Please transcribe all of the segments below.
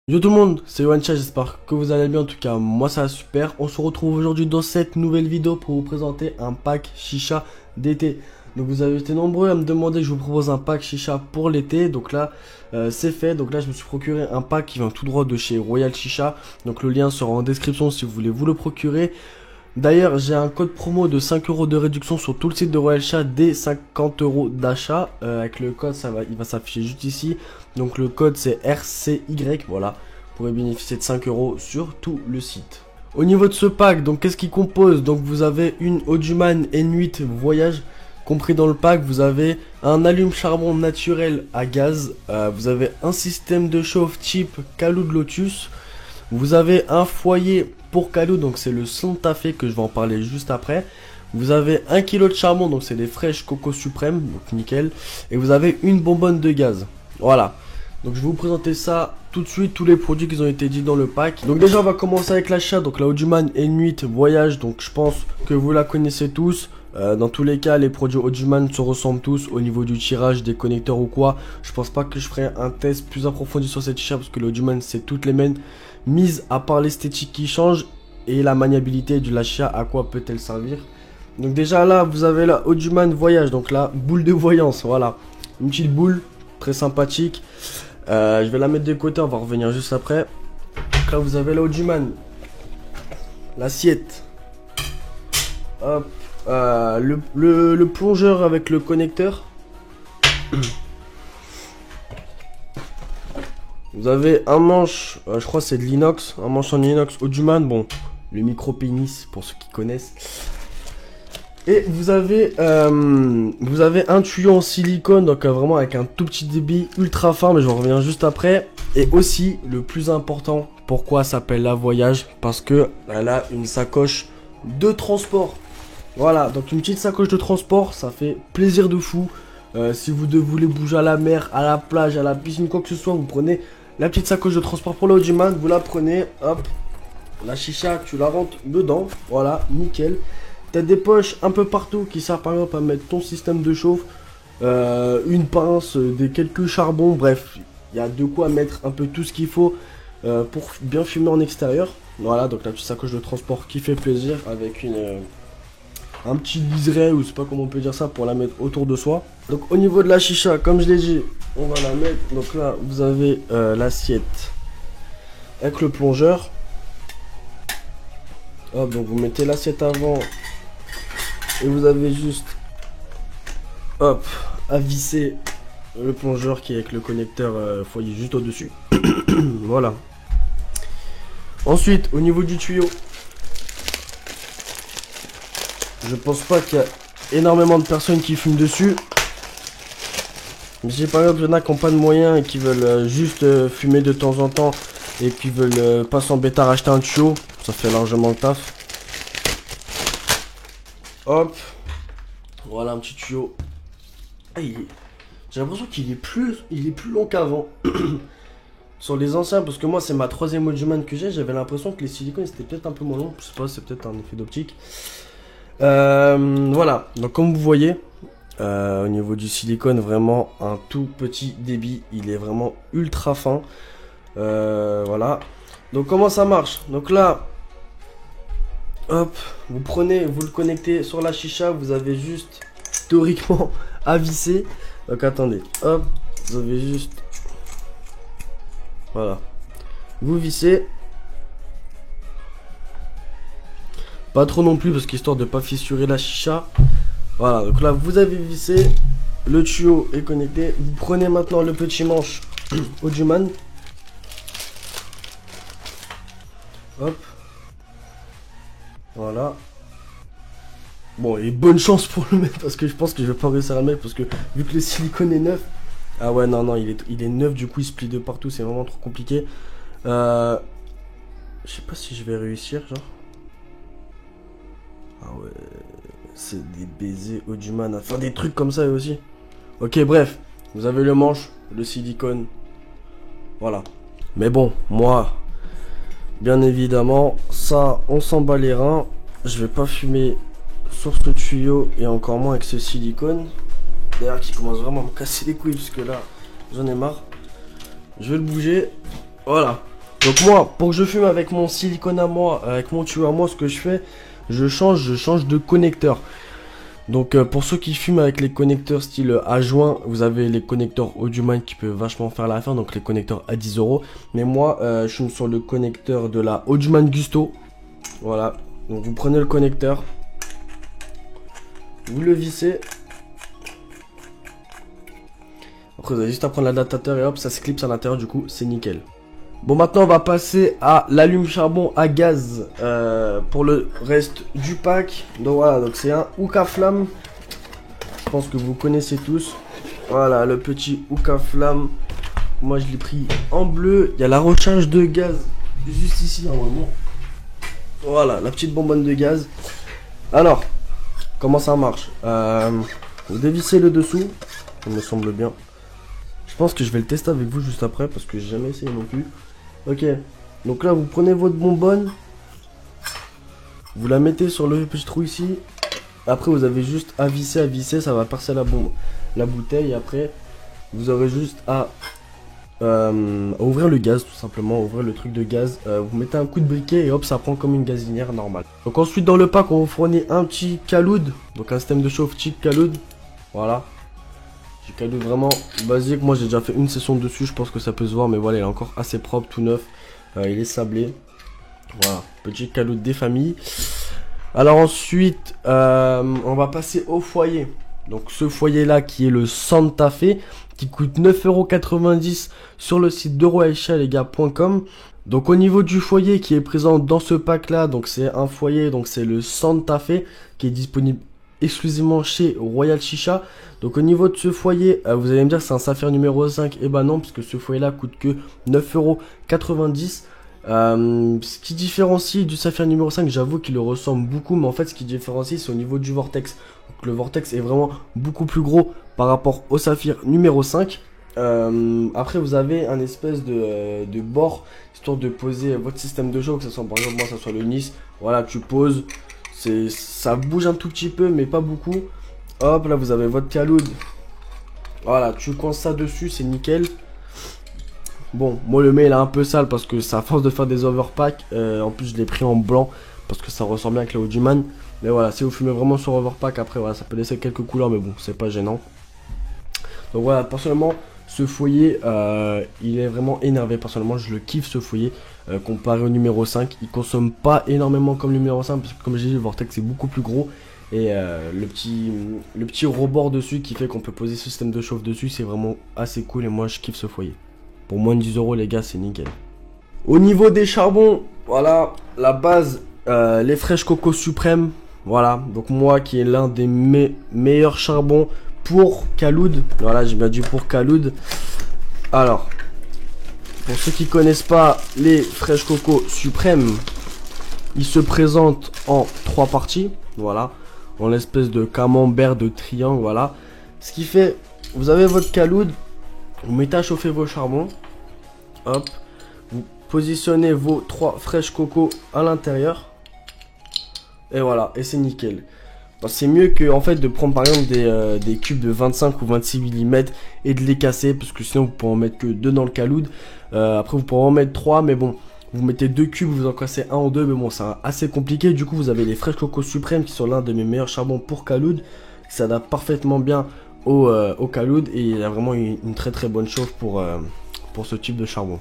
Yo tout le monde, c'est Wancha, j'espère que vous allez bien, en tout cas moi ça va super. On se retrouve aujourd'hui dans cette nouvelle vidéo pour vous présenter un pack chicha d'été. Donc vous avez été nombreux à me demander que je vous propose un pack chicha pour l'été. Donc là c'est fait, donc là je me suis procuré un pack qui vient tout droit de chez Royal Chicha. Donc le lien sera en description si vous voulez vous le procurer. D'ailleurs, j'ai un code promo de 5 € de réduction sur tout le site de Royal Chicha dès 50 € d'achat. Avec le code, il va s'afficher juste ici. Donc le code c'est RCY, voilà. Vous pourrez bénéficier de 5 € sur tout le site. Au niveau de ce pack, donc qu'est-ce qui compose? Donc vous avez une Auduman N8 Voyage compris dans le pack. Vous avez un allume-charbon naturel à gaz. Vous avez un système de chauffe type Calou de Lotus. Vous avez un foyer pour Calou, donc c'est le Santa Fe que je vais en parler juste après. Vous avez 1 kg de charbon, donc c'est des fraîches coco suprême, donc nickel. Et vous avez une bonbonne de gaz. Voilà. Donc je vais vous présenter ça tout de suite, tous les produits qui ont été dit dans le pack. Donc déjà on va commencer avec l'achat, donc la Auduman N8 Voyage, donc je pense que vous la connaissez tous. Dans tous les cas, les produits Auduman se ressemblent tous au niveau du tirage, des connecteurs ou quoi. Je pense pas que je ferai un test plus approfondi sur cette chicha parce que l'Auduman c'est toutes les mêmes, mise à part l'esthétique qui change et la maniabilité de la chicha, à quoi peut-elle servir. Donc déjà là, vous avez la Auduman Voyage, donc la boule de voyance, voilà. Une petite boule, très sympathique. Je vais la mettre de côté, on va revenir juste après. Donc là, vous avez la Auduman, l'assiette. Hop. Le plongeur avec le connecteur. Vous avez un manche, je crois que c'est de l'inox, un manche en inox Auduman, bon, le micro pénis pour ceux qui connaissent. Et vous avez un tuyau en silicone, donc vraiment avec un tout petit débit ultra fin, mais je reviens juste après. Et aussi, le plus important, pourquoi ça s'appelle la Voyage? Parce que elle a une sacoche de transport. Voilà, donc une petite sacoche de transport, ça fait plaisir de fou. Si vous voulez bouger à la mer, à la plage, à la piscine, quoi que ce soit, vous prenez la petite sacoche de transport pour la Auduman, vous la prenez, hop, la chicha, tu la rentres dedans, voilà, nickel. T'as des poches un peu partout qui servent par exemple à mettre ton système de chauffe, une pince, quelques charbons, bref, il y a de quoi mettre un peu tout ce qu'il faut pour bien fumer en extérieur. Voilà, donc la petite sacoche de transport qui fait plaisir avec un petit liseré, ou je sais pas comment on peut dire ça, pour la mettre autour de soi. Donc au niveau de la chicha, comme je l'ai dit, on va la mettre. Donc là, vous avez l'assiette avec le plongeur. Hop, donc vous mettez l'assiette avant et vous avez juste, hop, à visser le plongeur qui est avec le connecteur foyer juste au-dessus. Voilà. Ensuite, au niveau du tuyau, je pense pas qu'il y a énormément de personnes qui fument dessus. Mais si par exemple il y en a qui n'ont pas de moyens et qui veulent juste fumer de temps en temps et qui veulent pas s'embêter à racheter un tuyau, ça fait largement le taf. Hop, voilà un petit tuyau. Ah, j'ai l'impression qu'il est plus long qu'avant. Sur les anciens, parce que moi c'est ma troisième Auduman que j'ai, j'avais l'impression que les silicones c'était peut-être un peu moins long. Je sais pas, c'est peut-être un effet d'optique. Voilà, donc comme vous voyez, au niveau du silicone, vraiment un tout petit débit, il est vraiment ultra fin. Voilà, donc comment ça marche? Donc là, hop, vous le connectez sur la chicha, vous avez juste théoriquement à visser. Donc attendez, hop, vous avez juste, voilà, vous vissez. Pas trop non plus parce qu'histoire de pas fissurer la chicha. Voilà, donc là vous avez vissé, le tuyau est connecté. Vous prenez maintenant le petit manche Auduman. Hop. Voilà. Bon, et bonne chance pour le mettre parce que je pense que je vais pas réussir à le mettre parce que vu que le silicone est neuf. Ah ouais, non, il est neuf, du coup il se plie de partout, c'est vraiment trop compliqué. Je sais pas si je vais réussir, genre. Ah ouais, c'est des baisers Auduman à faire des trucs comme ça aussi. Ok, bref, vous avez le manche, le silicone. Voilà. Mais bon, moi, bien évidemment, ça, on s'en bat les reins. Je vais pas fumer sur ce tuyau et encore moins avec ce silicone. D'ailleurs, qui commence vraiment à me casser les couilles parce que là, j'en ai marre. Je vais le bouger. Voilà. Donc moi, pour que je fume avec mon silicone à moi, avec mon tuyau à moi, ce que je fais, je change de connecteur. Donc pour ceux qui fument avec les connecteurs style à joint, vous avez les connecteurs Audioman qui peuvent vachement faire l'affaire, donc les connecteurs à 10 euros. Mais moi, je fume sur le connecteur de la Audioman Gusto. Voilà, donc vous prenez le connecteur, vous le vissez. Après vous avez juste à prendre l'adaptateur et hop, ça se clipse à l'intérieur, du coup c'est nickel. Bon, maintenant on va passer à l'allume charbon à gaz pour le reste du pack. Donc voilà, donc c'est un Ouka Flamme. Je pense que vous connaissez tous. Voilà, le petit Ouka Flamme. Moi je l'ai pris en bleu. Il y a la recharge de gaz juste ici normalement. Voilà, la petite bonbonne de gaz. Alors, comment ça marche? Vous dévissez le dessous, ça me semble bien. Je pense que je vais le tester avec vous juste après parce que j'ai jamais essayé non plus. Ok, donc là vous prenez votre bonbonne, vous la mettez sur le petit trou ici. Après vous avez juste à visser, ça va percer la bouteille. Après vous aurez juste à ouvrir le gaz, tout simplement, ouvrir le truc de gaz. Vous mettez un coup de briquet et hop, ça prend comme une gazinière normale. Donc ensuite dans le pack on vous fournit un petit caloud, donc un système de chauffe cheap caloud. Voilà. Caloud vraiment basique, moi j'ai déjà fait une session dessus, je pense que ça peut se voir, mais voilà, il est encore assez propre, tout neuf, il est sablé. Voilà, petit caloud des familles. Alors ensuite, on va passer au foyer. Donc ce foyer là qui est le Santa Fe, qui coûte 9,90 € sur le site d'euroaisha-les-gars.com. Donc au niveau du foyer qui est présent dans ce pack là, donc c'est un foyer, donc c'est le Santa Fe qui est disponible exclusivement chez Royal Chicha. Donc au niveau de ce foyer, vous allez me dire c'est un Saphir numéro 5. Et ben non, puisque ce foyer là coûte que 9,90 €. Ce qui différencie du Saphir numéro 5, j'avoue qu'il le ressemble beaucoup, mais en fait ce qui différencie c'est au niveau du vortex. Donc, le vortex est vraiment beaucoup plus gros par rapport au Saphir numéro 5. Après vous avez un espèce de bord histoire de poser votre système de chauffe, que ce soit par exemple moi ça soit le Nice. Voilà, tu poses, ça bouge un tout petit peu mais pas beaucoup. Hop, là vous avez votre caloud. Voilà, tu coinces ça dessus, c'est nickel. Bon, moi le mail est un peu sale parce que ça force de faire des overpacks. En plus je l'ai pris en blanc parce que ça ressemble bien avec la Audioman. Mais voilà, si vous fumez vraiment sur overpack, après voilà, ça peut laisser quelques couleurs, mais bon, c'est pas gênant. Donc voilà, personnellement, ce foyer, il est vraiment énervé. Personnellement, je le kiffe ce foyer. Comparé au numéro 5, il consomme pas énormément comme le numéro 5 parce que comme j'ai dit, le vortex est beaucoup plus gros. Et le petit rebord dessus qui fait qu'on peut poser ce système de chauffe dessus, c'est vraiment assez cool et moi je kiffe ce foyer. Pour moins de 10 € les gars, c'est nickel. Au niveau des charbons, voilà, la base, les fraîches coco suprêmes. Voilà, donc moi qui est l'un des meilleurs charbons pour caloud. Voilà, j'ai bien dit pour caloud. Alors, pour ceux qui connaissent pas les fraîches coco suprêmes, ils se présentent en 3 parties. Voilà, en l'espèce de camembert de triangle. Voilà, ce qui fait, vous avez votre caloud, vous mettez à chauffer vos charbons. Hop, vous positionnez vos 3 fraîches coco à l'intérieur. Et voilà, et c'est nickel. C'est mieux que en fait de prendre par exemple des cubes de 25 ou 26 mm et de les casser, parce que sinon vous pourrez en mettre que 2 dans le caloud. Après vous pourrez en mettre 3, mais bon, vous mettez 2 cubes, vous en cassez un en 2, mais bon c'est assez compliqué. Du coup vous avez les fraîches coco suprêmes qui sont l'un de mes meilleurs charbons pour caloud. Ça s'adapte parfaitement bien au caloud et il a vraiment une très très bonne chauffe pour ce type de charbon.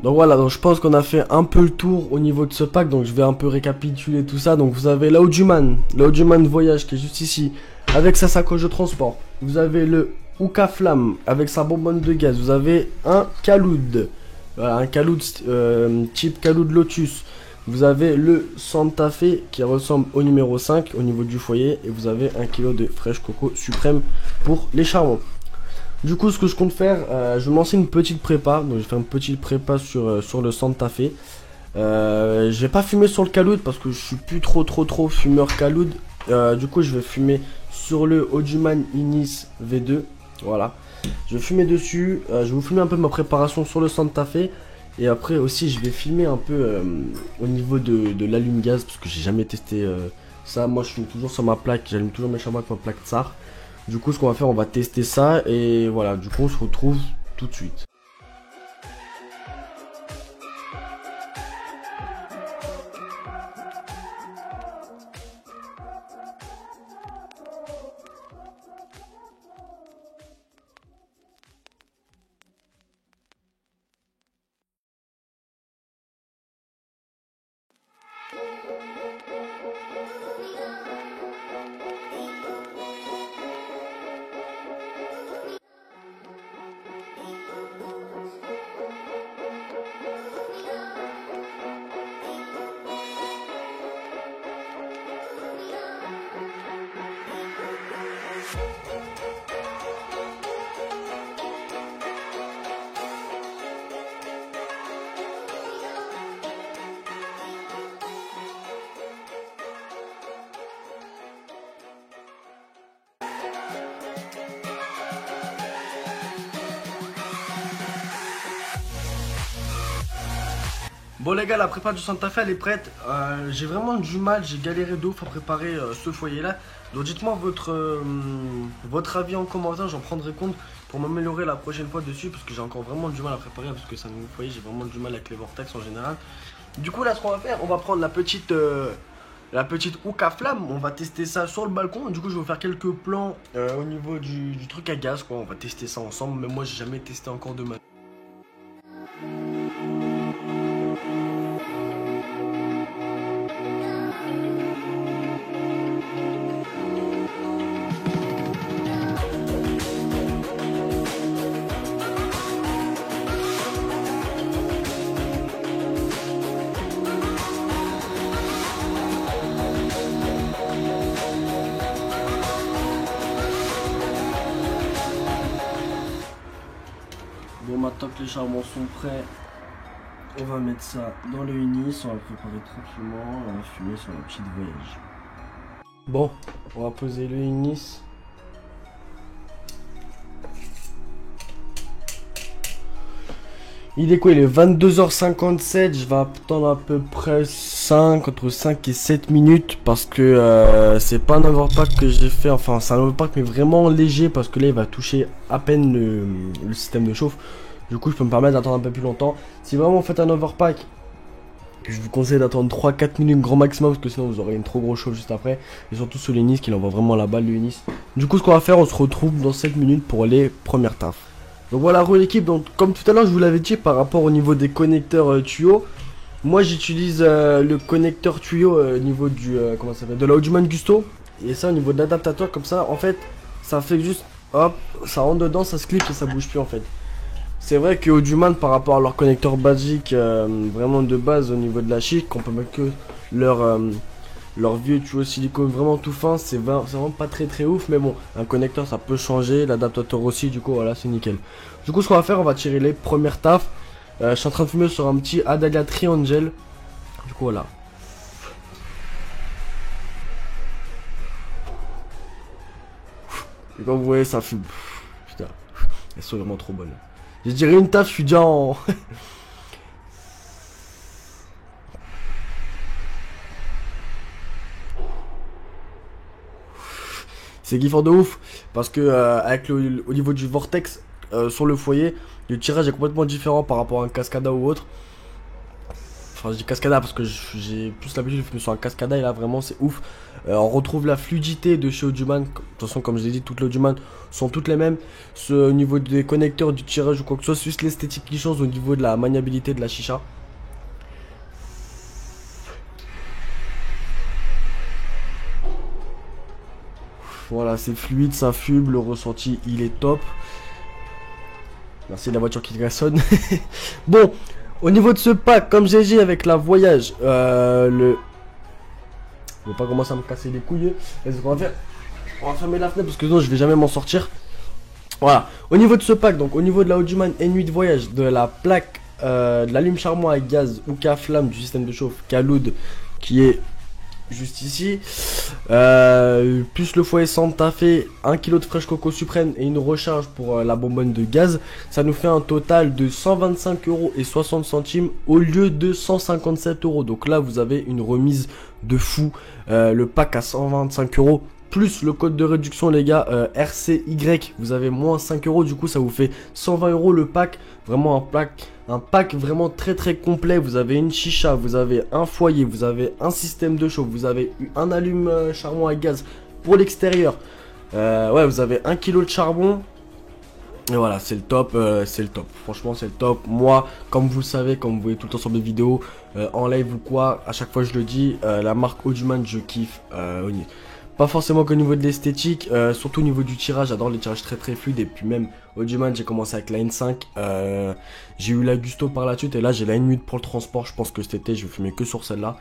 Donc voilà, donc je pense qu'on a fait un peu le tour au niveau de ce pack, donc je vais un peu récapituler tout ça. Donc vous avez l'Audioman Voyage qui est juste ici, avec sa sacoche de transport. Vous avez le Ouka Flamme avec sa bonbonne de gaz. Vous avez un caloud, voilà, un caloud type caloud Lotus. Vous avez le Santa Fe qui ressemble au numéro 5 au niveau du foyer. Et vous avez 1 kg de fraîche coco suprême pour les charbons. Du coup, ce que je compte faire, je vais me lancer une petite prépa. Donc, je vais faire une petite prépa sur le Santa Fe. Je vais pas fumer sur le caloud parce que je suis plus trop fumeur caloud. Du coup, je vais fumer sur le Audioman Inis V2. Voilà. Je vais fumer dessus. Je vais vous filmer un peu ma préparation sur le Santa Fe. Et après aussi, je vais filmer un peu au niveau de l'allume-gaz parce que j'ai jamais testé ça. Moi, je fume toujours sur ma plaque. J'allume toujours mes charbons avec ma plaque Tsar. Du coup, ce qu'on va faire, on va tester ça et voilà, du coup, on se retrouve tout de suite. Bon les gars, la prépa du Santa Fe elle est prête. J'ai vraiment du mal, j'ai galéré de ouf à préparer ce foyer là. Donc dites-moi votre avis en commentaire, j'en prendrai compte pour m'améliorer la prochaine fois dessus. Parce que j'ai encore vraiment du mal à préparer, parce que c'est un nouveau foyer, j'ai vraiment du mal avec les vortex en général. Du coup là ce qu'on va faire, on va prendre la petite hook à flamme. On va tester ça sur le balcon. Du coup je vais vous faire quelques plans au niveau du truc à gaz quoi. On va tester ça ensemble, mais moi j'ai jamais testé encore de ma... Bon, maintenant que les charbons sont prêts, on va mettre ça dans le Unis, on va le préparer tranquillement, on va fumer sur la petite voyage. Bon, on va poser le Unis. Il est quoi? Il est 22h57, je vais attendre à peu près entre 5 et 7 minutes parce que c'est pas un overpack que j'ai fait, enfin c'est un overpack mais vraiment léger parce que là il va toucher à peine le système de chauffe. Du coup je peux me permettre d'attendre un peu plus longtemps. Si vraiment vous faites un overpack, je vous conseille d'attendre 3-4 minutes grand maximum parce que sinon vous aurez une trop grosse chauffe juste après. Et surtout sur l'Unis qui envoie vraiment la balle le Unis. Du coup ce qu'on va faire, on se retrouve dans 7 minutes pour les premières tafs. Donc voilà l'équipe, donc comme tout à l'heure je vous l'avais dit par rapport au niveau des connecteurs tuyaux. Moi j'utilise le connecteur tuyau au niveau du comment ça s'appelle, de la Audioman Gusto. Et ça au niveau de l'adaptateur comme ça en fait ça fait juste hop, ça rentre dedans, ça se clip et ça bouge plus en fait. C'est vrai que Audioman par rapport à leur connecteur basique vraiment de base au niveau de la chic, on peut mettre que leur vieux tuyau silicone vraiment tout fin, c'est vraiment pas très ouf, mais bon, un connecteur ça peut changer, l'adaptateur aussi, du coup voilà c'est nickel. Du coup ce qu'on va faire, on va tirer les premières tafs. Je suis en train de fumer sur un petit Adalia Triangel. Du coup voilà. Et comme vous voyez ça fume. Putain, elles sont vraiment trop bonnes. Je dirais une taf, je suis déjà en... C'est kiffant de ouf parce que avec au niveau du vortex sur le foyer, le tirage est complètement différent par rapport à un Cascada ou autre. Enfin je dis Cascada parce que j'ai plus l'habitude de fumer sur un Cascada et là vraiment c'est ouf. On retrouve la fluidité de chez Audioman. De toute façon comme je l'ai dit, toutes les Audioman sont toutes les mêmes. Au niveau des connecteurs, du tirage ou quoi que ce soit, c'est juste l'esthétique qui change au niveau de la maniabilité de la chicha. Voilà, c'est fluide, ça fume, le ressenti il est top. Merci la voiture qui klaxonne. Bon, au niveau de ce pack, comme j'ai dit avec la voyage, Je vais pas commencer à me casser les couilles. Qu'est-ce qu'on va faire? On va fermer la fenêtre parce que sinon je vais jamais m'en sortir. Voilà, au niveau de ce pack, donc au niveau de la Audioman N8 de voyage, de la plaque, de l'allume-charbon à gaz ou qu'à flamme du système de chauffe Kaloud qui est juste ici, plus le foyer Santa Fe, 1 kg de fraîche coco suprême et une recharge pour la bonbonne de gaz, ça nous fait un total de 125,60 € au lieu de 157 €. Donc là vous avez une remise de fou, le pack à 125 € plus le code de réduction les gars, RCY, vous avez moins 5 €, du coup ça vous fait 120 € le pack. Vraiment un pack vraiment très complet. Vous avez une chicha, vous avez un foyer, vous avez un système de chauffe, vous avez un allume charbon à gaz pour l'extérieur. Ouais, vous avez 1 kg de charbon. Et voilà, c'est le top, franchement c'est le top. Moi, comme vous le savez, comme vous voyez tout le temps sur mes vidéos, en live ou quoi, à chaque fois je le dis, la marque Audioman je kiffe. Pas forcément qu'au niveau de l'esthétique, surtout au niveau du tirage, j'adore les tirages très fluides. Et puis même Audioman, j'ai commencé avec la N5, j'ai eu la Gusto par la suite et là j'ai la N8 pour le transport. Je pense que cet été je vais fumer que sur celle-là.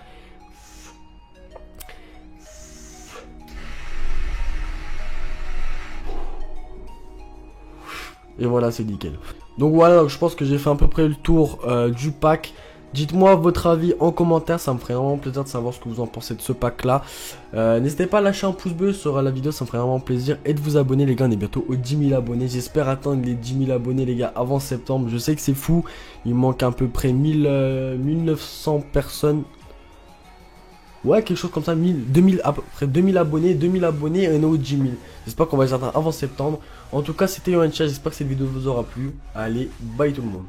Et voilà, c'est nickel. Donc voilà, donc je pense que j'ai fait à peu près le tour du pack. Dites-moi votre avis en commentaire, ça me ferait vraiment plaisir de savoir ce que vous en pensez de ce pack là. N'hésitez pas à lâcher un pouce bleu sur la vidéo, ça me ferait vraiment plaisir. Et de vous abonner les gars, on est bientôt aux 10 000 abonnés. J'espère atteindre les 10 000 abonnés les gars avant septembre. Je sais que c'est fou, il manque à peu près 1900 personnes. Ouais, quelque chose comme ça, 2000, à peu près 2000 abonnés et on est aux 10 000. J'espère qu'on va les atteindre avant septembre. En tout cas, c'était Yoancha, j'espère que cette vidéo vous aura plu. Allez, bye tout le monde.